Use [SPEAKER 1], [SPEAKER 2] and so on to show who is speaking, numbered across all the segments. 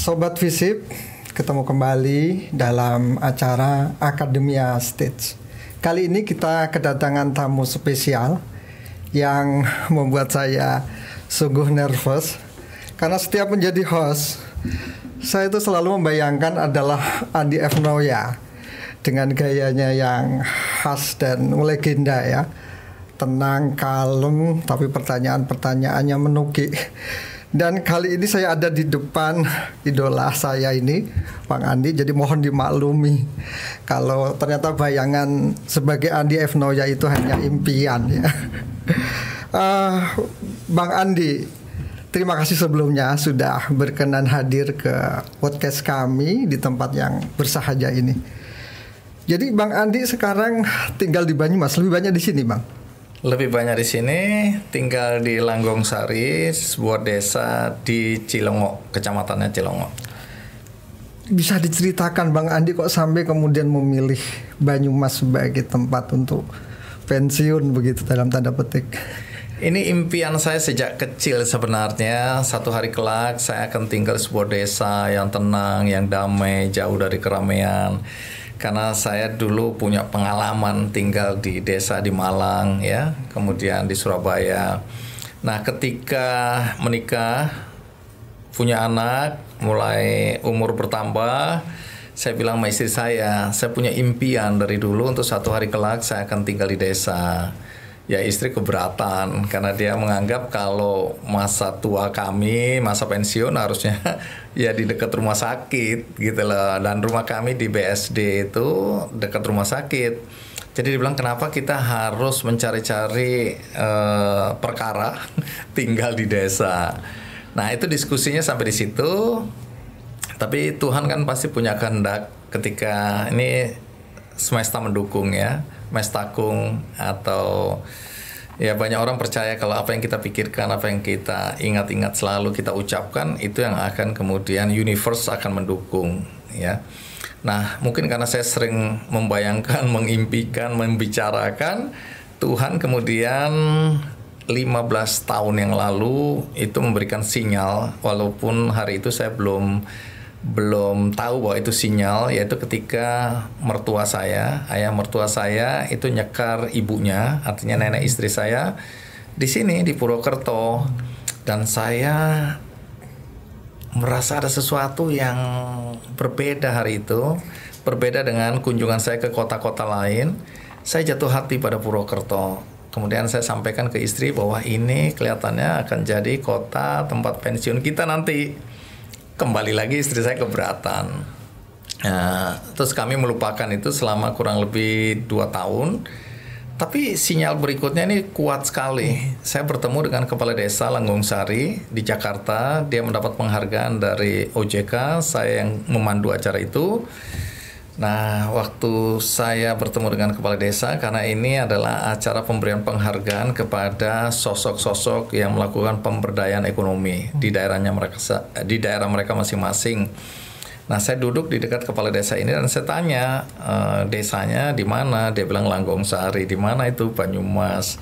[SPEAKER 1] Sobat Visip, ketemu kembali dalam acara Akademia Stage. Kali ini kita kedatangan tamu spesial yang membuat saya sungguh nervous. Karena setiap menjadi host, saya itu selalu membayangkan adalah Andi F. Noya dengan gayanya yang khas dan legenda ya. Tenang, kalem, tapi pertanyaan-pertanyaannya menukik. Dan kali ini saya ada di depan idola saya ini, Bang Andi. Jadi mohon dimaklumi kalau ternyata bayangan sebagai Andi F. Noya itu hanya impian ya. Bang Andi, terima kasih sebelumnya sudah berkenan hadir ke podcast kami di tempat yang bersahaja ini. Jadi Bang Andi sekarang tinggal di Banyumas, lebih banyak di sini Bang?
[SPEAKER 2] Lebih banyak di sini, tinggal di Langgong Sari, sebuah desa di Cilongok, kecamatannya Cilongok.
[SPEAKER 1] Bisa diceritakan Bang Andi kok sampai kemudian memilih Banyumas sebagai tempat untuk pensiun begitu dalam tanda petik?
[SPEAKER 2] Ini impian saya sejak kecil sebenarnya. Satu hari kelak saya akan tinggal di sebuah desa yang tenang, yang damai, jauh dari keramaian. Karena saya dulu punya pengalaman tinggal di desa di Malang ya, kemudian di Surabaya. Nah, ketika menikah, punya anak, mulai umur bertambah, saya bilang sama istri saya punya impian dari dulu untuk satu hari kelak saya akan tinggal di desa. Ya istri keberatan karena dia menganggap kalau masa tua kami, masa pensiun harusnya ya di dekat rumah sakit gitu loh. Dan rumah kami di BSD itu dekat rumah sakit. Jadi dia bilang kenapa kita harus mencari-cari perkara tinggal di desa. Nah itu diskusinya sampai di situ. Tapi Tuhan kan pasti punya kehendak ketika ini semesta mendukung ya. Mestakung atau ya banyak orang percaya kalau apa yang kita pikirkan, apa yang kita ingat-ingat selalu kita ucapkan itu yang akan kemudian universe akan mendukung ya. Nah mungkin karena saya sering membayangkan, mengimpikan, membicarakan, Tuhan kemudian 15 tahun yang lalu itu memberikan sinyal walaupun hari itu saya belum tahu bahwa itu sinyal, yaitu ketika ayah mertua saya itu nyekar ibunya, artinya nenek istri saya di sini di Purwokerto, dan saya merasa ada sesuatu yang berbeda hari itu, berbeda dengan kunjungan saya ke kota-kota lain. Saya jatuh hati pada Purwokerto. Kemudian saya sampaikan ke istri bahwa ini kelihatannya akan jadi kota tempat pensiun kita nanti. Kembali lagi istri saya keberatan. Nah, terus kami melupakan itu selama kurang lebih 2 tahun. Tapi sinyal berikutnya ini kuat sekali. Saya bertemu dengan kepala desa Langgong Sari di Jakarta. Dia mendapat penghargaan dari OJK. Saya yang memandu acara itu. Nah, waktu saya bertemu dengan kepala desa, karena ini adalah acara pemberian penghargaan kepada sosok-sosok yang melakukan pemberdayaan ekonomi di daerah mereka masing-masing. Nah, saya duduk di dekat kepala desa ini dan saya tanya desanya di mana. Dia bilang Langgong Sari. Di mana itu? Banyumas.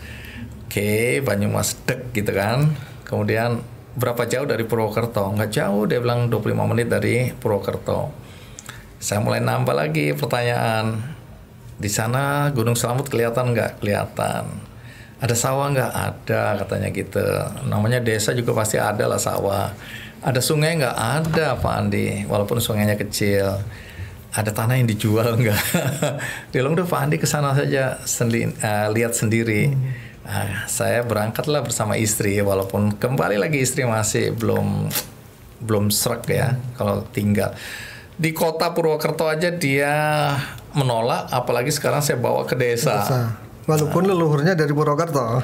[SPEAKER 2] Oke, Banyumas dek gitu kan. Kemudian berapa jauh dari Purwokerto? Nggak jauh, dia bilang 25 menit dari Purwokerto. Saya mulai nambah lagi pertanyaan. Di sana Gunung Selamet kelihatan nggak? Kelihatan. Ada sawah nggak? Ada, katanya gitu. Namanya desa juga pasti ada lah sawah. Ada sungai nggak? Ada Pak Andi, walaupun sungainya kecil. Ada tanah yang dijual nggak? Dia bilang udah Pak Andi kesana saja, lihat sendiri. Nah, saya berangkatlah bersama istri, walaupun kembali lagi istri masih belum srek ya kalau tinggal. Di kota Purwokerto aja dia menolak, apalagi sekarang saya bawa ke desa.
[SPEAKER 1] Walaupun leluhurnya dari Purwokerto.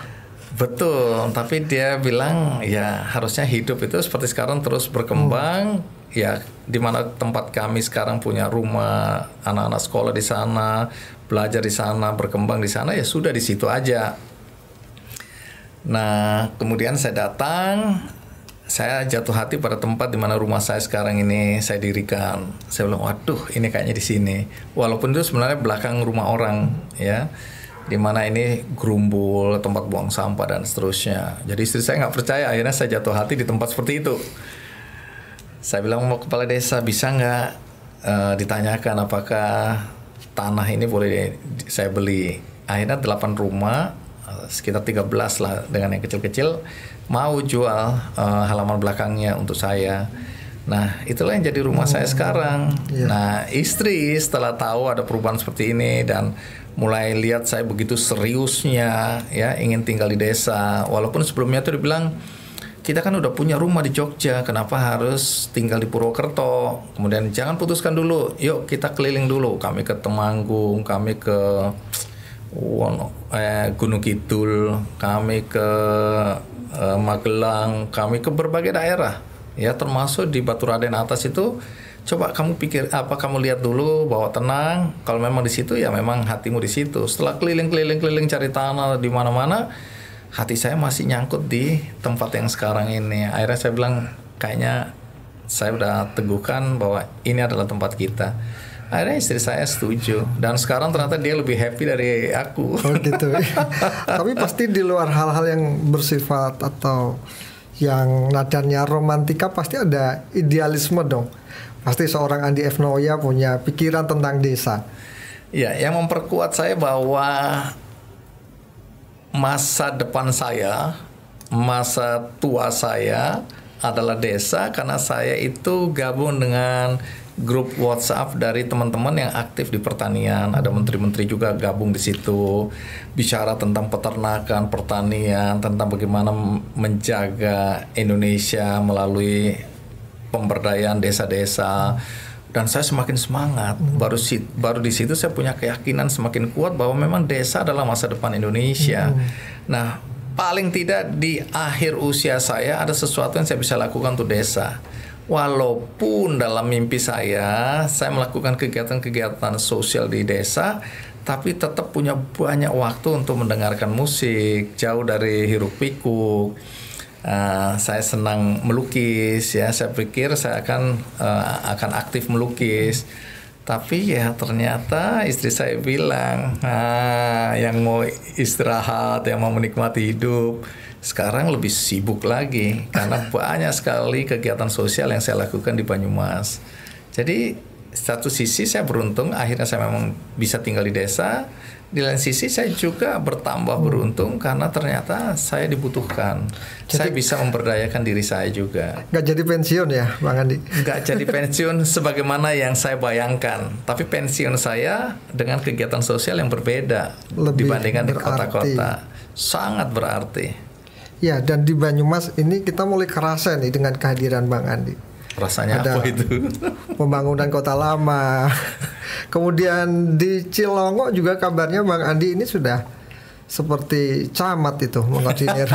[SPEAKER 2] Betul, tapi dia bilang ya harusnya hidup itu seperti sekarang terus berkembang. Ya di mana tempat kami sekarang punya rumah, anak-anak sekolah di sana, belajar di sana, berkembang di sana, ya sudah di situ aja. Nah, kemudian saya datang. Saya jatuh hati pada tempat di mana rumah saya sekarang ini saya dirikan. Saya bilang, waduh, ini kayaknya di sini. Walaupun itu sebenarnya belakang rumah orang, ya, di mana ini gerumbul, tempat buang sampah dan seterusnya. Jadi istri saya nggak percaya. Akhirnya saya jatuh hati di tempat seperti itu. Saya bilang, mau kepala desa bisa nggak ditanyakan apakah tanah ini boleh saya beli. Akhirnya 8 rumah, sekitar 13 lah dengan yang kecil-kecil, mau jual halaman belakangnya untuk saya. Nah, itulah yang jadi rumah saya sekarang. Nah, istri setelah tahu ada perubahan seperti ini dan mulai lihat saya begitu seriusnya ya ingin tinggal di desa, walaupun sebelumnya tuh dibilang kita kan udah punya rumah di Jogja, kenapa harus tinggal di Purwokerto? Kemudian jangan putuskan dulu, yuk kita keliling dulu. Kami ke Temanggung, kami ke Gunung Kidul, kami ke Magelang, kami ke berbagai daerah. Ya, termasuk di Baturaden atas itu. Coba kamu pikir, kamu lihat dulu bahwa tenang. Kalau memang di situ ya memang hatimu di situ. Setelah keliling cari tanah di mana-mana, hati saya masih nyangkut di tempat yang sekarang ini. Akhirnya saya bilang, kayaknya saya udah teguhkan bahwa ini adalah tempat kita. Akhirnya istri saya setuju. Dan sekarang ternyata dia lebih happy dari aku.
[SPEAKER 1] Oh gitu. Tapi pasti di luar hal-hal yang bersifat atau yang nadanya romantika, pasti ada idealisme dong. Pasti seorang Andi F. Noya punya pikiran tentang desa.
[SPEAKER 2] Ya, yang memperkuat saya bahwa masa depan saya, masa tua saya adalah desa, karena saya itu gabung dengan grup WhatsApp dari teman-teman yang aktif di pertanian. Ada menteri-menteri juga gabung di situ, bicara tentang peternakan, pertanian, tentang bagaimana menjaga Indonesia melalui pemberdayaan desa-desa. Dan saya semakin semangat. Baru di situ saya punya keyakinan semakin kuat bahwa memang desa adalah masa depan Indonesia. Nah, paling tidak di akhir usia saya ada sesuatu yang saya bisa lakukan untuk desa. Walaupun dalam mimpi saya melakukan kegiatan-kegiatan sosial di desa, tapi tetap punya banyak waktu untuk mendengarkan musik, jauh dari hiruk pikuk. Saya senang melukis ya. Saya pikir saya akan aktif melukis, tapi ya ternyata istri saya bilang, yang mau istirahat, yang mau menikmati hidup sekarang lebih sibuk lagi karena banyak sekali kegiatan sosial yang saya lakukan di Banyumas. Jadi satu sisi saya beruntung akhirnya saya memang bisa tinggal di desa. Di lain sisi saya juga bertambah beruntung karena ternyata saya dibutuhkan. Jadi, saya bisa memberdayakan diri saya juga.
[SPEAKER 1] Gak jadi pensiun ya Bang Andi?
[SPEAKER 2] Gak jadi pensiun sebagaimana yang saya bayangkan. Tapi pensiun saya dengan kegiatan sosial yang berbeda dibandingkan di kota-kota. Sangat berarti.
[SPEAKER 1] Ya, dan di Banyumas ini kita mulai kerasa nih dengan kehadiran Bang Andi.
[SPEAKER 2] Rasanya
[SPEAKER 1] ada
[SPEAKER 2] apa itu?
[SPEAKER 1] Pembangunan kota lama. Kemudian di Cilongo juga kabarnya Bang Andi ini sudah seperti camat itu mengoordinir.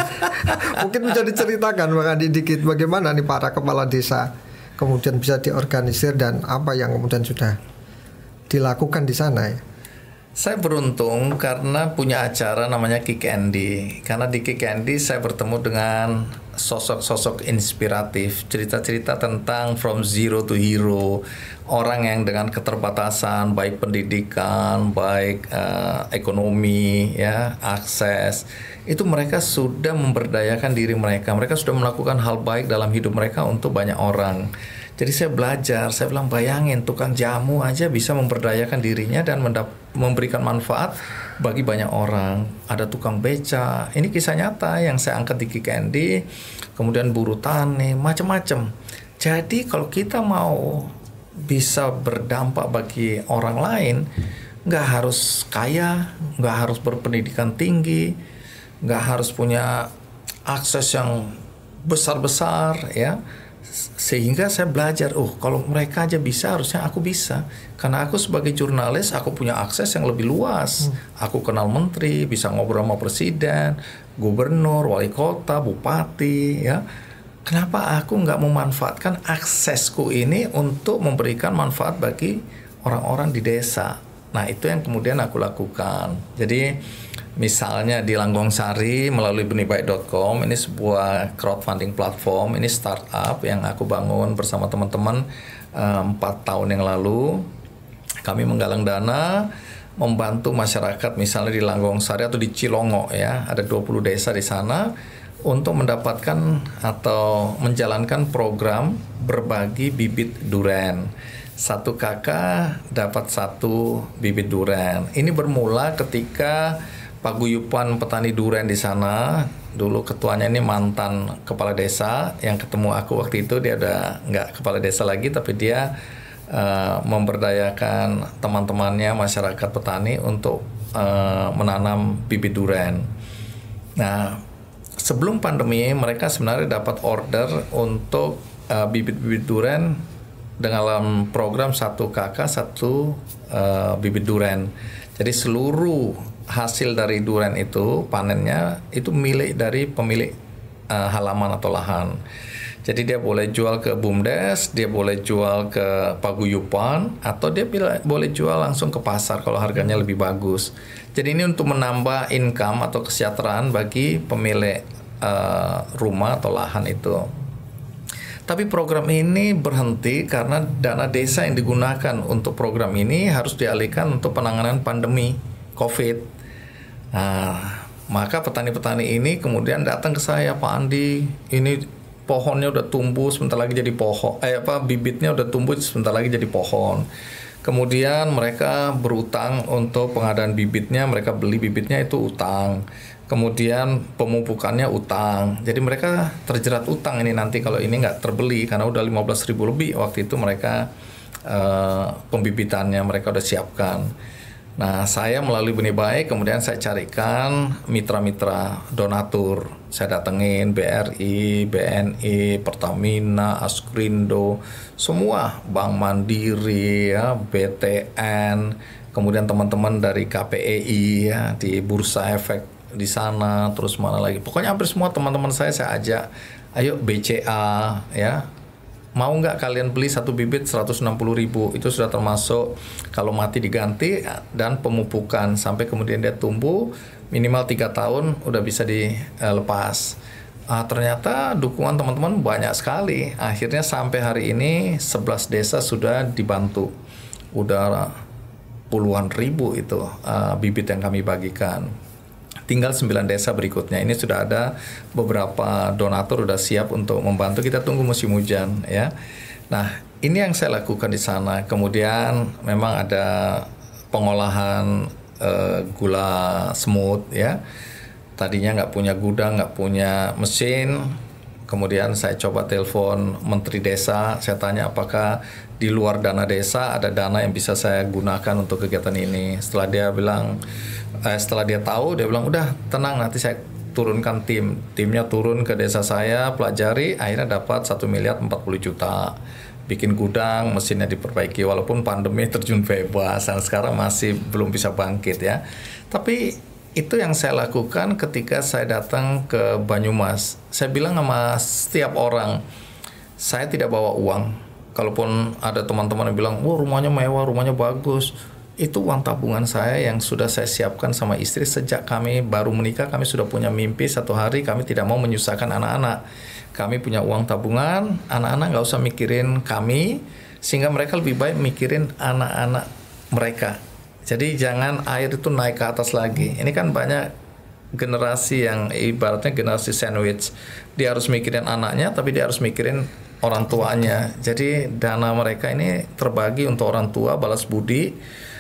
[SPEAKER 1] Mungkin bisa diceritakan Bang Andi dikit bagaimana nih para kepala desa kemudian bisa diorganisir dan apa yang kemudian sudah dilakukan di sana ya.
[SPEAKER 2] Saya beruntung karena punya acara namanya Kick Andy. Karena di Kick Andy saya bertemu dengan sosok-sosok inspiratif, cerita-cerita tentang from zero to hero, orang yang dengan keterbatasan, baik pendidikan, baik ekonomi, ya, akses, itu mereka sudah memberdayakan diri mereka. Mereka sudah melakukan hal baik dalam hidup mereka untuk banyak orang. Jadi saya belajar, saya bilang bayangin tukang jamu aja bisa memberdayakan dirinya dan memberikan manfaat bagi banyak orang. Ada tukang beca, ini kisah nyata yang saya angkat di Kick Andy, kemudian buruh tani, macam-macam. Jadi kalau kita mau bisa berdampak bagi orang lain, nggak harus kaya, nggak harus berpendidikan tinggi, nggak harus punya akses yang besar-besar, ya. Sehingga saya belajar, kalau mereka aja bisa, harusnya aku bisa. Karena aku sebagai jurnalis, aku punya akses yang lebih luas. Aku kenal menteri, bisa ngobrol sama presiden, gubernur, wali kota, bupati, ya. Kenapa aku nggak memanfaatkan aksesku ini untuk memberikan manfaat bagi orang-orang di desa? Nah, itu yang kemudian aku lakukan. Jadi misalnya di Langgong Sari melalui benihbaik.com, ini sebuah crowdfunding platform, ini startup yang aku bangun bersama teman-teman 4 tahun yang lalu. Kami menggalang dana, membantu masyarakat misalnya di Langgong Sari atau di Cilongo, ya, ada 20 desa di sana untuk mendapatkan atau menjalankan program berbagi bibit duren. Satu kakak dapat satu bibit duren. Ini bermula ketika paguyuban petani duren di sana. Dulu ketuanya ini mantan kepala desa yang ketemu aku waktu itu. Dia udah nggak kepala desa lagi, tapi dia memberdayakan teman-temannya masyarakat petani untuk menanam bibit duren. Nah, sebelum pandemi mereka sebenarnya dapat order untuk bibit-bibit duren dalam program satu kakak satu bibit duren. Jadi seluruh hasil dari duren itu panennya itu milik dari pemilik halaman atau lahan. Jadi dia boleh jual ke BUMDes, dia boleh jual ke paguyuban, atau dia boleh jual langsung ke pasar kalau harganya lebih bagus. Jadi ini untuk menambah income atau kesejahteraan bagi pemilik rumah atau lahan itu. Tapi program ini berhenti karena dana desa yang digunakan untuk program ini harus dialihkan untuk penanganan pandemi COVID. Nah, maka petani-petani ini kemudian datang ke saya, Pak Andi, ini pohonnya udah tumbuh sebentar lagi jadi pohon, bibitnya udah tumbuh sebentar lagi jadi pohon. Kemudian mereka berutang untuk pengadaan bibitnya, mereka beli bibitnya itu utang. Kemudian pemupukannya utang. Jadi mereka terjerat utang ini nanti kalau ini nggak terbeli karena udah 15.000 lebih waktu itu mereka pembibitannya mereka udah siapkan. Nah, saya melalui Benih Baik kemudian saya carikan mitra-mitra donatur. Saya datengin BRI, BNI, Pertamina, Askrindo, semua Bank Mandiri, ya, BTN, kemudian teman-teman dari KPEI ya, di Bursa Efek di sana, terus mana lagi. Pokoknya hampir semua teman-teman saya ajak, ayo BCA ya. Mau nggak kalian beli satu bibit 160.000, itu sudah termasuk kalau mati diganti dan pemupukan sampai kemudian dia tumbuh minimal 3 tahun udah bisa dilepas. Ternyata dukungan teman-teman banyak sekali. Akhirnya sampai hari ini 11 desa sudah dibantu. Udah puluhan ribu itu bibit yang kami bagikan. Tinggal 9 desa berikutnya. Ini sudah ada beberapa donatur udah siap untuk membantu. Kita tunggu musim hujan ya. Nah, ini yang saya lakukan di sana. Kemudian memang ada pengolahan gula semut ya. Tadinya nggak punya gudang, nggak punya mesin. Kemudian saya coba telepon Menteri Desa. Saya tanya apakah di luar dana desa ada dana yang bisa saya gunakan untuk kegiatan ini. Setelah dia bilang, setelah dia tahu, dia bilang udah tenang nanti saya turunkan timnya turun ke desa saya pelajari, akhirnya dapat 1 miliar 40 juta, bikin gudang, mesinnya diperbaiki walaupun pandemi terjun bebas dan sekarang masih belum bisa bangkit ya. Tapi itu yang saya lakukan ketika saya datang ke Banyumas. Saya bilang sama setiap orang, saya tidak bawa uang. Kalaupun ada teman-teman yang bilang, wah rumahnya mewah, rumahnya bagus, itu uang tabungan saya yang sudah saya siapkan sama istri sejak kami baru menikah. Kami sudah punya mimpi satu hari kami tidak mau menyusahkan anak-anak. Kami punya uang tabungan, anak-anak nggak usah mikirin kami, sehingga mereka lebih baik mikirin anak-anak mereka. Jadi jangan air itu naik ke atas lagi. Ini kan banyak generasi yang ibaratnya generasi sandwich. Dia harus mikirin anaknya, tapi dia harus mikirin orang tuanya. Jadi dana mereka ini terbagi untuk orang tua, balas budi.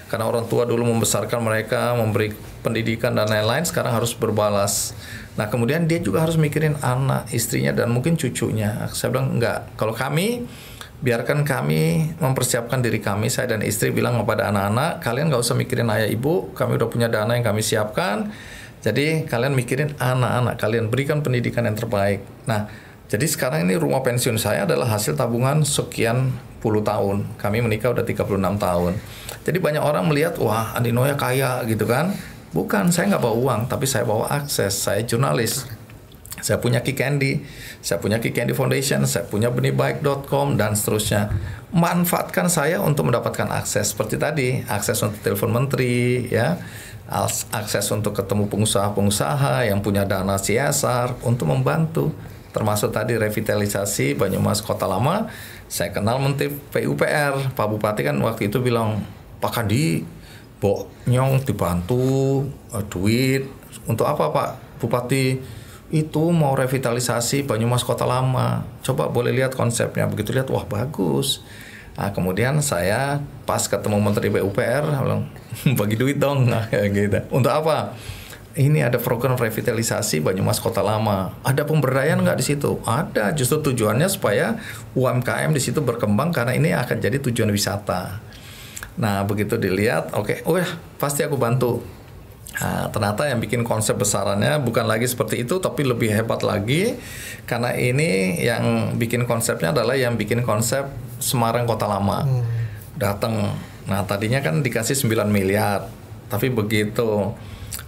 [SPEAKER 2] Karena orang tua dulu membesarkan mereka, memberi pendidikan dan lain-lain, sekarang harus berbalas. Nah kemudian dia juga harus mikirin anak, istrinya, dan mungkin cucunya. Saya bilang enggak, kalau kami, biarkan kami mempersiapkan diri kami. Saya dan istri bilang kepada anak-anak, kalian nggak usah mikirin ayah ibu, kami udah punya dana yang kami siapkan. Jadi kalian mikirin anak-anak, kalian berikan pendidikan yang terbaik. Nah, jadi sekarang ini rumah pensiun saya adalah hasil tabungan sekian puluh tahun. Kami menikah udah 36 tahun. Jadi banyak orang melihat, wah Andi Noya kaya gitu kan. Bukan, saya nggak bawa uang, tapi saya bawa akses. Saya jurnalis. Saya punya Kikendi, saya punya Kikendi Foundation, saya punya benihbaik.com, dan seterusnya. Manfaatkan saya untuk mendapatkan akses. Seperti tadi, akses untuk telepon menteri, ya, akses untuk ketemu pengusaha-pengusaha yang punya dana CSR untuk membantu. Termasuk tadi revitalisasi Banyumas Kota Lama. Saya kenal Menteri PUPR, Pak Bupati kan waktu itu bilang, Pak Kandi, Bok Nyong dibantu duit. Untuk apa Pak Bupati? itu mau revitalisasi Banyumas Kota Lama. Coba boleh lihat konsepnya. Begitu lihat, wah bagus. Nah, kemudian saya pas ketemu Menteri PUPR bilang, bagi duit dong. Nah, gitu. Untuk apa? Ini ada program revitalisasi Banyumas Kota Lama. Ada pemberdayaan nggak di situ? Ada. Justru tujuannya supaya UMKM di situ berkembang karena ini akan jadi tujuan wisata. Nah, begitu dilihat, oke, oh ya, pasti aku bantu. Nah, ternyata yang bikin konsep besarannya bukan lagi seperti itu, tapi lebih hebat lagi. Karena ini yang bikin konsepnya adalah yang bikin konsep Semarang Kota Lama. Datang. Nah, tadinya kan dikasih 9 miliar. Tapi begitu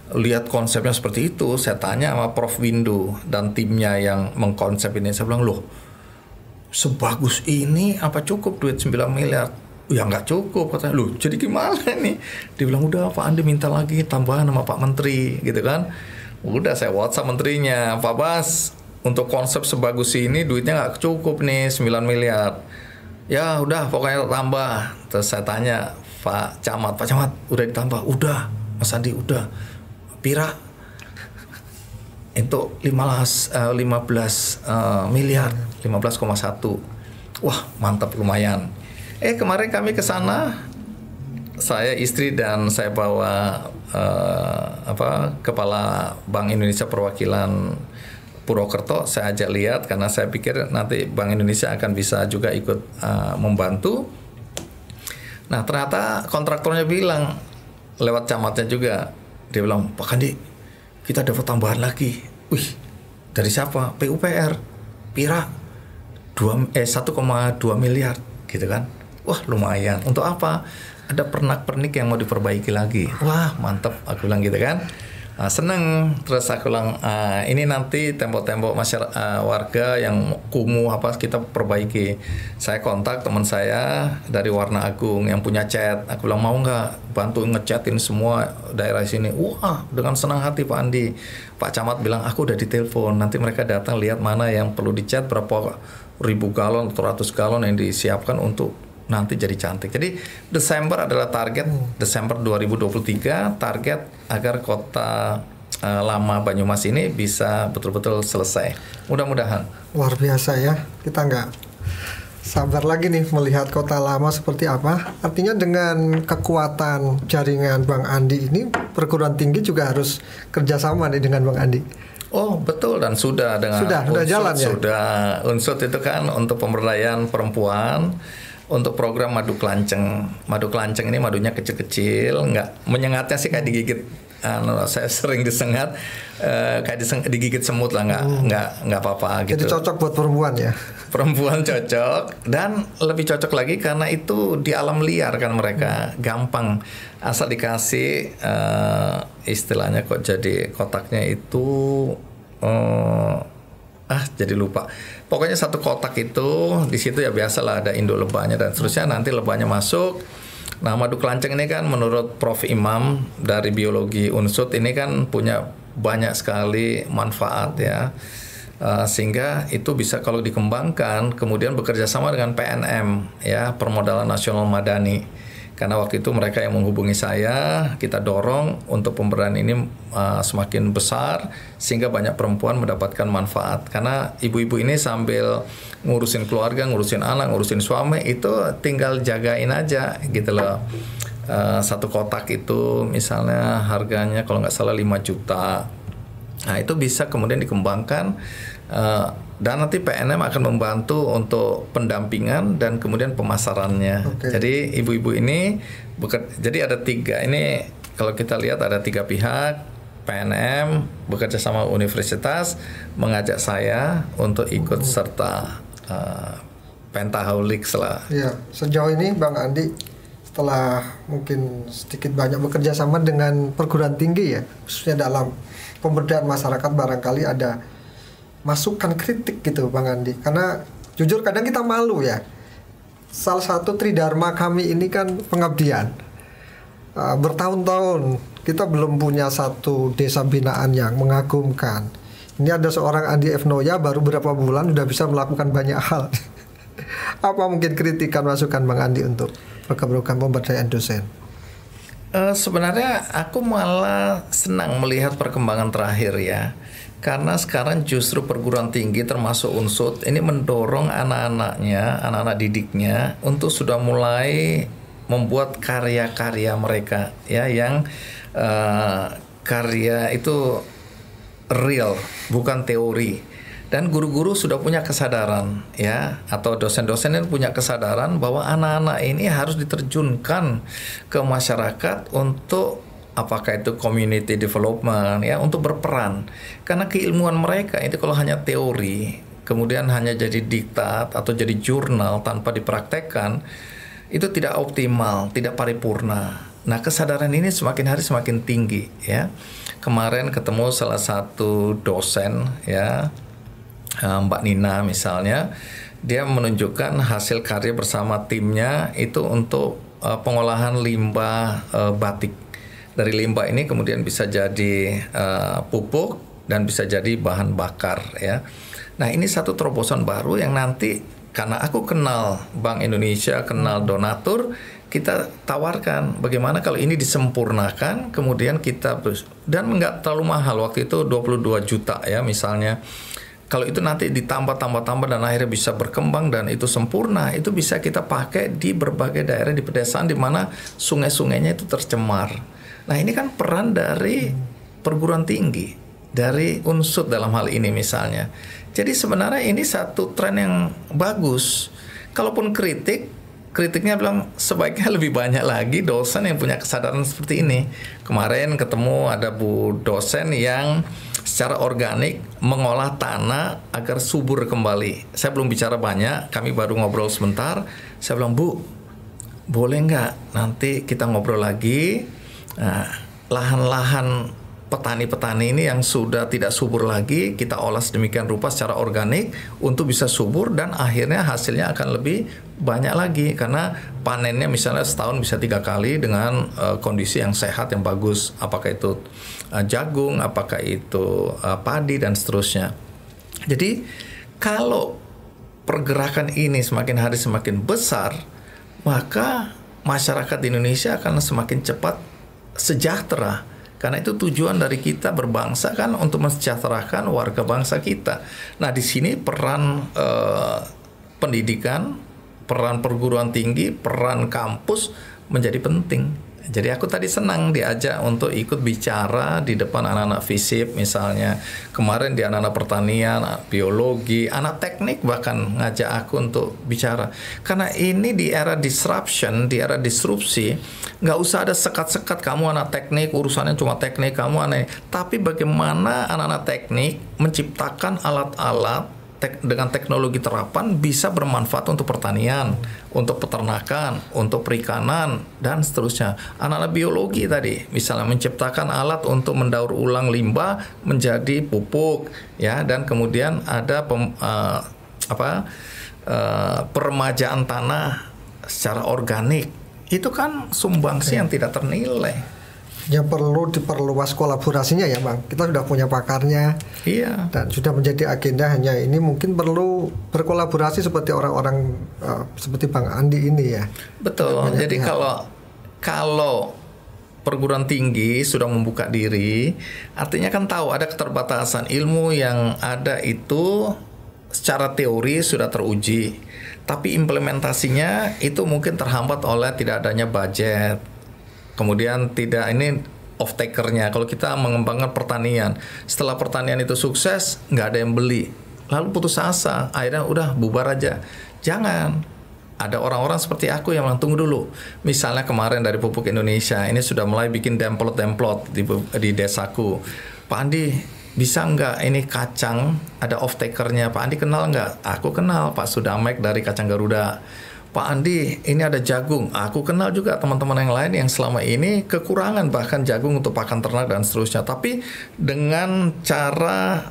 [SPEAKER 2] lihat konsepnya seperti itu, saya tanya sama Prof. Windu dan timnya yang mengkonsep ini. Saya bilang, loh, sebagus ini apa cukup duit 9 miliar? Ya nggak cukup, katanya. Loh, jadi gimana nih? Dia bilang, udah Pak Andi minta lagi tambahan sama Pak Menteri, gitu kan. Udah saya WhatsApp menterinya, Pak Bas, untuk konsep sebagus ini duitnya nggak cukup nih 9 miliar. Ya udah pokoknya tambah. Terus saya tanya Pak Camat udah ditambah? Udah Mas Andi, udah. Pira itu 15 miliar, 15,1. Wah, mantap, lumayan. Kemarin kami ke sana, saya, istri dan saya bawa Kepala Bank Indonesia perwakilan Purwokerto, saya ajak lihat karena saya pikir nanti Bank Indonesia akan bisa juga ikut membantu. Nah, ternyata kontraktornya bilang lewat camatnya juga. Dia bilang, Pak Kandi, kita dapat tambahan lagi. Wih, dari siapa? PUPR. Pira 1,2 miliar, gitu kan. Wah, lumayan. Untuk apa? Ada pernak-pernik yang mau diperbaiki lagi. Wah, mantap, aku bilang gitu kan. Seneng. Terus aku bilang, ini nanti tembok-tembok masyarakat, warga yang kumuh apa kita perbaiki. Saya kontak teman saya dari Warna Agung yang punya cat. Aku bilang, mau nggak bantu ngecatin semua daerah sini? Wah, dengan senang hati Pak Andi. Pak Camat bilang, aku udah ditelepon. Nanti mereka datang lihat mana yang perlu dicat, berapa ribu galon atau ratus galon yang disiapkan untuk nanti jadi cantik. Jadi Desember adalah target, Desember 2023 target agar Kota Lama Banyumas ini bisa betul-betul selesai. Mudah-mudahan.
[SPEAKER 1] Luar biasa ya. Kita nggak sabar lagi nih melihat Kota Lama seperti apa. Artinya dengan kekuatan jaringan Bang Andi ini, perguruan tinggi juga harus kerjasama nih dengan Bang Andi.
[SPEAKER 2] Oh betul, dan sudah dengan
[SPEAKER 1] sudah jalan ya.
[SPEAKER 2] Sudah Unsut itu kan untuk pemberdayaan perempuan. Untuk program madu kelanceng. Madu kelanceng ini madunya kecil-kecil, nggak menyengatnya sih kayak digigit. Saya sering disengat, kayak digigit semut lah, nggak apa-apa gitu.
[SPEAKER 1] Jadi cocok buat perempuan ya.
[SPEAKER 2] Perempuan cocok, dan lebih cocok lagi karena itu di alam liar kan mereka, gampang asal dikasih istilahnya kok jadi kotaknya itu. Jadi lupa. Pokoknya satu kotak itu di situ ya biasalah ada induk lebahnya dan seterusnya. Nanti lebahnya masuk. Nah, madu kelanceng ini kan menurut Prof. Imam dari biologi Unsut ini kan punya banyak sekali manfaat ya. Sehingga itu bisa kalau dikembangkan kemudian bekerja sama dengan PNM ya, Permodalan Nasional Madani. Karena waktu itu mereka yang menghubungi saya, kita dorong untuk pemberdayaan ini semakin besar sehingga banyak perempuan mendapatkan manfaat. Karena ibu-ibu ini sambil ngurusin keluarga, ngurusin anak, ngurusin suami, itu tinggal jagain aja gitu loh. Satu kotak itu misalnya harganya kalau nggak salah 5 juta. Nah, itu bisa kemudian dikembangkan. Dan nanti PNM akan membantu untuk pendampingan dan kemudian pemasarannya. Okay. Jadi ibu-ibu ini jadi ada 3 ini, kalau kita lihat ada 3 pihak. PNM bekerja sama universitas mengajak saya untuk ikut serta Pentahaulix lah.
[SPEAKER 1] Ya, sejauh ini Bang Andi setelah mungkin sedikit banyak bekerja sama dengan perguruan tinggi ya, khususnya dalam pemberdayaan masyarakat, barangkali ada masukan kritik gitu Bang Andi, karena jujur kadang kita malu ya. Salah satu tridharma kami ini kan pengabdian. Bertahun-tahun kita belum punya satu desa binaan yang mengagumkan. Ini ada seorang Andi F. Noya baru berapa bulan sudah bisa melakukan banyak hal. Apa mungkin kritikan masukan Bang Andi untuk program-program pemberdayaan dosen?
[SPEAKER 2] Sebenarnya aku malah senang melihat perkembangan terakhir ya. Karena sekarang justru perguruan tinggi termasuk Unsut ini mendorong anak-anaknya, anak-anak didiknya untuk sudah mulai membuat karya-karya mereka ya yang karya itu real, bukan teori. Dan guru-guru sudah punya kesadaran ya, atau dosen-dosen yang punya kesadaran bahwa anak-anak ini harus diterjunkan ke masyarakat untuk apakah itu community development ya, untuk berperan. Karena keilmuan mereka itu kalau hanya teori, kemudian hanya jadi diktat atau jadi jurnal tanpa dipraktekkan, itu tidak optimal, tidak paripurna. Nah, kesadaran ini semakin hari semakin tinggi ya. Kemarin ketemu salah satu dosen ya, Mbak Nina misalnya, dia menunjukkan hasil karya bersama timnya itu untuk pengolahan limbah batik. Dari limbah ini kemudian bisa jadi pupuk dan bisa jadi bahan bakar ya. Nah, ini satu terobosan baru yang nanti karena aku kenal Bank Indonesia, kenal donatur, kita tawarkan bagaimana kalau ini disempurnakan, kemudian kita dan nggak terlalu mahal, waktu itu 22 juta ya misalnya. Kalau itu nanti ditambah dan akhirnya bisa berkembang dan itu sempurna, itu bisa kita pakai di berbagai daerah di pedesaan di mana sungai-sungainya itu tercemar. Nah, ini kan peran dari perguruan tinggi, dari Unsut dalam hal ini misalnya. Jadi sebenarnya ini satu tren yang bagus. Kalaupun kritiknya bilang sebaiknya lebih banyak lagi dosen yang punya kesadaran seperti ini. Kemarin ketemu ada Bu dosen yang secara organik mengolah tanah agar subur kembali. Saya belum bicara banyak, kami baru ngobrol sebentar. Saya bilang, Bu, boleh nggak nanti kita ngobrol lagi? Nah, lahan-lahan petani-petani ini yang sudah tidak subur lagi, kita olah sedemikian rupa secara organik untuk bisa subur dan akhirnya hasilnya akan lebih banyak lagi karena panennya misalnya setahun bisa 3 kali dengan kondisi yang sehat yang bagus, apakah itu jagung, apakah itu padi dan seterusnya. Jadi kalau pergerakan ini semakin hari semakin besar, maka masyarakat di Indonesia akan semakin cepat sejahtera. Karena itu tujuan dari kita berbangsa kan untuk mensejahterakan warga bangsa kita. Nah, di sini peran pendidikan, peran perguruan tinggi, peran kampus menjadi penting. Jadi aku tadi senang diajak untuk ikut bicara di depan anak-anak FISIP misalnya. Kemarin di anak-anak pertanian, biologi, anak teknik bahkan ngajak aku untuk bicara. Karena ini di era disruption, di era disrupsi, nggak usah ada sekat-sekat kamu anak teknik, urusannya cuma teknik, kamu aneh. Tapi bagaimana anak-anak teknik menciptakan alat-alat dengan teknologi terapan bisa bermanfaat untuk pertanian, untuk peternakan, untuk perikanan, dan seterusnya. Anak-anak biologi tadi, misalnya menciptakan alat untuk mendaur ulang limbah menjadi pupuk, ya, dan kemudian ada peremajaan tanah secara organik. Itu kan sumbangsi yang tidak ternilai.
[SPEAKER 1] Ya perlu diperluas kolaborasinya ya Bang. Kita sudah punya pakarnya.
[SPEAKER 2] Iya. Dan
[SPEAKER 1] sudah menjadi agenda hanya ini mungkin perlu berkolaborasi seperti orang-orang seperti Bang Andi ini ya.
[SPEAKER 2] Betul. Jadi kalau perguruan tinggi sudah membuka diri, artinya kan tahu ada keterbatasan ilmu yang ada itu secara teori sudah teruji, tapi implementasinya itu mungkin terhambat oleh tidak adanya budget. Kemudian tidak ini off takernya. Kalau kita mengembangkan pertanian, setelah pertanian itu sukses, nggak ada yang beli, lalu putus asa, akhirnya udah bubar aja. Jangan. Ada orang-orang seperti aku yang bilang, tunggu dulu. Misalnya kemarin dari Pupuk Indonesia, ini sudah mulai bikin demplot-demplot di desaku. Pak Andi, bisa nggak ini kacang, ada off takernya. Pak Andi kenal nggak? Aku kenal Pak Sudamek dari Kacang Garuda. Pak Andi, ini ada jagung. Aku kenal juga teman-teman yang lain yang selama ini kekurangan bahkan jagung untuk pakan ternak dan seterusnya. Tapi dengan cara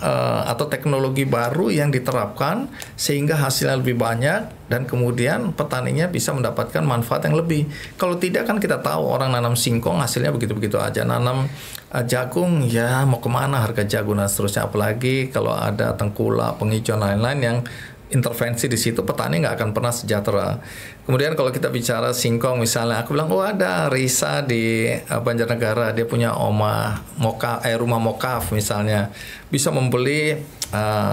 [SPEAKER 2] atau teknologi baru yang diterapkan sehingga hasilnya lebih banyak dan kemudian petaninya bisa mendapatkan manfaat yang lebih. Kalau tidak kan kita tahu orang nanam singkong hasilnya begitu-begitu aja. Nanam jagung ya mau kemana harga jagung dan seterusnya. Apalagi kalau ada tengkulak, penghijauan lain-lain yang intervensi di situ, petani nggak akan pernah sejahtera. Kemudian kalau kita bicara singkong misalnya, aku bilang, oh ada Risa di Banjarnegara, dia punya rumah mokaf misalnya, bisa membeli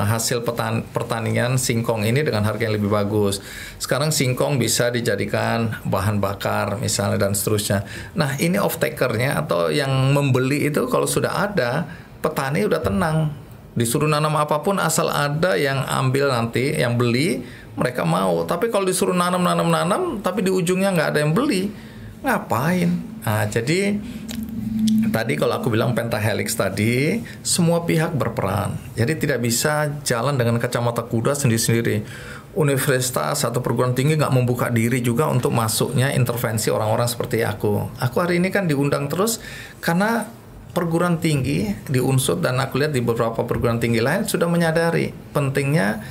[SPEAKER 2] hasil pertanian singkong ini dengan harga yang lebih bagus. Sekarang singkong bisa dijadikan bahan bakar misalnya dan seterusnya. Nah ini off takernya atau yang membeli itu kalau sudah ada, petani udah tenang. Disuruh nanam apapun asal ada yang ambil nanti, yang beli, mereka mau. Tapi kalau disuruh nanam, tapi di ujungnya nggak ada yang beli, ngapain? Nah, jadi tadi kalau aku bilang pentahelix tadi, semua pihak berperan. Jadi tidak bisa jalan dengan kacamata kuda sendiri-sendiri. Universitas atau perguruan tinggi nggak membuka diri juga untuk masuknya intervensi orang-orang seperti aku. Aku hari ini kan diundang terus karena perguruan tinggi di Unsud dan aku lihat di beberapa perguruan tinggi lain sudah menyadari pentingnya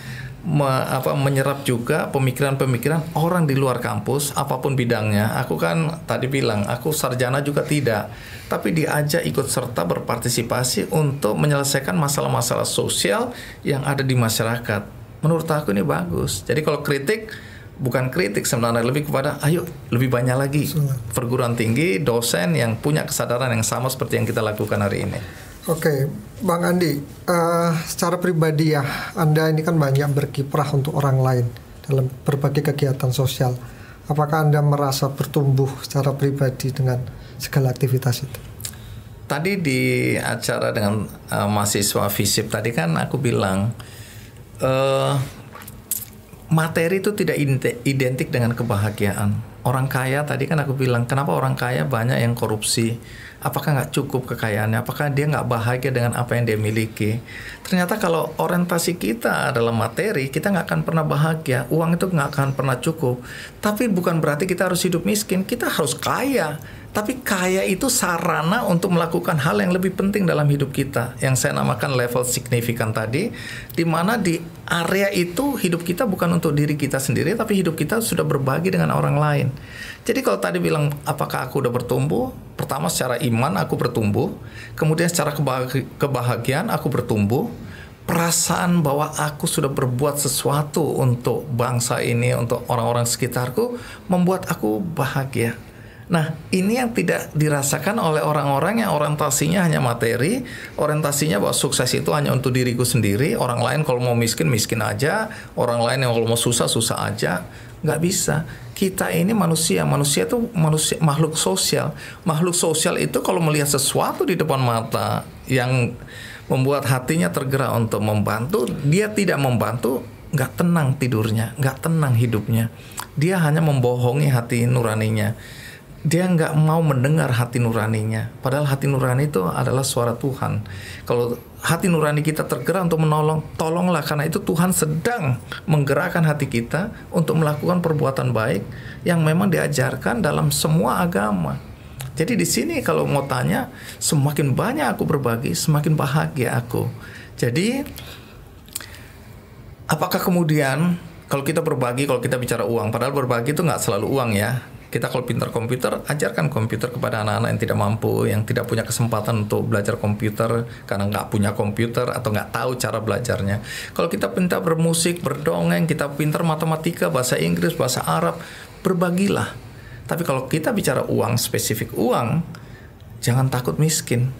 [SPEAKER 2] menyerap juga pemikiran-pemikiran orang di luar kampus apapun bidangnya. Aku kan tadi bilang aku sarjana juga tidak, tapi diajak ikut serta berpartisipasi untuk menyelesaikan masalah-masalah sosial yang ada di masyarakat. Menurut aku ini bagus. Jadi kalau kritik, bukan kritik sebenarnya, lebih kepada ayo lebih banyak lagi perguruan tinggi, dosen yang punya kesadaran yang sama seperti yang kita lakukan hari ini.
[SPEAKER 1] Oke, Bang Andi, secara pribadi ya, Anda ini kan banyak berkiprah untuk orang lain dalam berbagai kegiatan sosial. Apakah Anda merasa bertumbuh secara pribadi dengan segala aktivitas itu?
[SPEAKER 2] Tadi di acara dengan mahasiswa FISIP tadi kan aku bilang materi itu tidak identik dengan kebahagiaan. Orang kaya tadi kan aku bilang, kenapa orang kaya banyak yang korupsi? Apakah nggak cukup kekayaannya? Apakah dia nggak bahagia dengan apa yang dia miliki? Ternyata kalau orientasi kita adalah materi, kita nggak akan pernah bahagia. Uang itu nggak akan pernah cukup. Tapi bukan berarti kita harus hidup miskin. Kita harus kaya. Tapi kaya itu sarana untuk melakukan hal yang lebih penting dalam hidup kita, yang saya namakan level signifikan tadi, di mana di area itu hidup kita bukan untuk diri kita sendiri, tapi hidup kita sudah berbagi dengan orang lain. Jadi kalau tadi bilang apakah aku udah bertumbuh, pertama secara iman aku bertumbuh, kemudian secara kebahagiaan aku bertumbuh, perasaan bahwa aku sudah berbuat sesuatu untuk bangsa ini, untuk orang-orang sekitarku, membuat aku bahagia. Nah, ini yang tidak dirasakan oleh orang-orang yang orientasinya hanya materi, orientasinya bahwa sukses itu hanya untuk diriku sendiri, orang lain kalau mau miskin, miskin aja, orang lain yang kalau mau susah, susah aja. Nggak bisa. Kita ini manusia itu makhluk sosial. Makhluk sosial itu kalau melihat sesuatu di depan mata yang membuat hatinya tergerak untuk membantu, dia tidak membantu, nggak tenang tidurnya, nggak tenang hidupnya. Dia hanya membohongi hati nuraninya. Dia nggak mau mendengar hati nuraninya. Padahal hati nurani itu adalah suara Tuhan. Kalau hati nurani kita tergerak untuk menolong, tolonglah, karena itu Tuhan sedang menggerakkan hati kita untuk melakukan perbuatan baik yang memang diajarkan dalam semua agama. Jadi di sini kalau mau tanya, semakin banyak aku berbagi, semakin bahagia aku. Jadi apakah kemudian kalau kita berbagi, kalau kita bicara uang, padahal berbagi itu nggak selalu uang ya. Kita kalau pintar komputer, ajarkan komputer kepada anak-anak yang tidak mampu, yang tidak punya kesempatan untuk belajar komputer karena nggak punya komputer atau nggak tahu cara belajarnya. Kalau kita pintar bermusik, berdongeng, kita pintar matematika, bahasa Inggris, bahasa Arab, berbagilah. Tapi kalau kita bicara uang, spesifik uang, jangan takut miskin.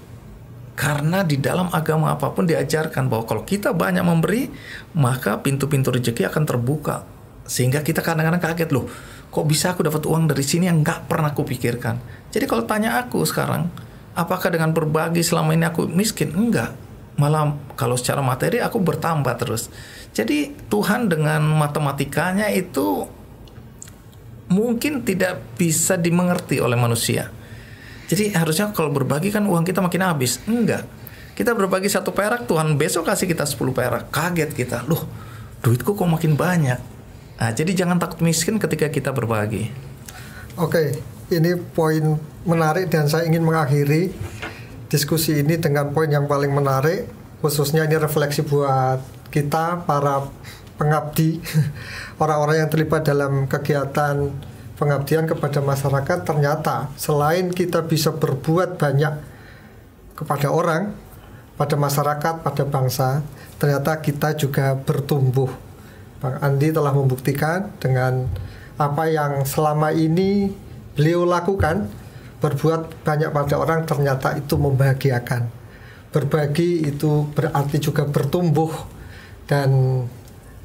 [SPEAKER 2] Karena di dalam agama apapun diajarkan bahwa kalau kita banyak memberi, maka pintu-pintu rezeki akan terbuka. Sehingga kita kadang-kadang kaget, loh, kok bisa aku dapat uang dari sini yang nggak pernah aku pikirkan. Jadi kalau tanya aku sekarang, apakah dengan berbagi selama ini aku miskin? Enggak. Malah kalau secara materi aku bertambah terus. Jadi Tuhan dengan matematikanya itu mungkin tidak bisa dimengerti oleh manusia. Jadi harusnya kalau berbagi kan uang kita makin habis. Enggak. Kita berbagi 1 perak, Tuhan besok kasih kita 10 perak. Kaget kita. Loh, duitku kok makin banyak. Nah, jadi jangan takut miskin ketika kita berbagi.
[SPEAKER 1] Oke, ini poin menarik dan saya ingin mengakhiri diskusi ini dengan poin yang paling menarik, khususnya ini refleksi buat kita para pengabdi, orang-orang yang terlibat dalam kegiatan pengabdian kepada masyarakat. Ternyata selain kita bisa berbuat banyak kepada orang, pada masyarakat, pada bangsa, ternyata kita juga bertumbuh Bang Andi telah membuktikan dengan apa yang selama ini beliau lakukan, berbuat banyak pada orang, ternyata itu membahagiakan. Berbagi itu berarti juga bertumbuh, dan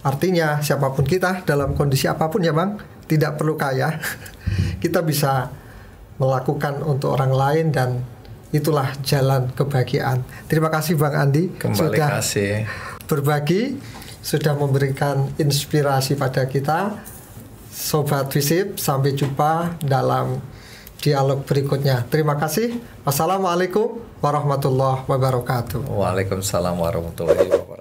[SPEAKER 1] artinya siapapun kita dalam kondisi apapun ya Bang, tidak perlu kaya, kita bisa melakukan untuk orang lain, dan itulah jalan kebahagiaan. Terima kasih Bang Andi sudah berbagi, sudah memberikan inspirasi pada kita. Sobat Visip, sampai jumpa dalam dialog berikutnya. Terima kasih. Wassalamualaikum warahmatullahi wabarakatuh.
[SPEAKER 2] Waalaikumsalam warahmatullahi wabarakatuh.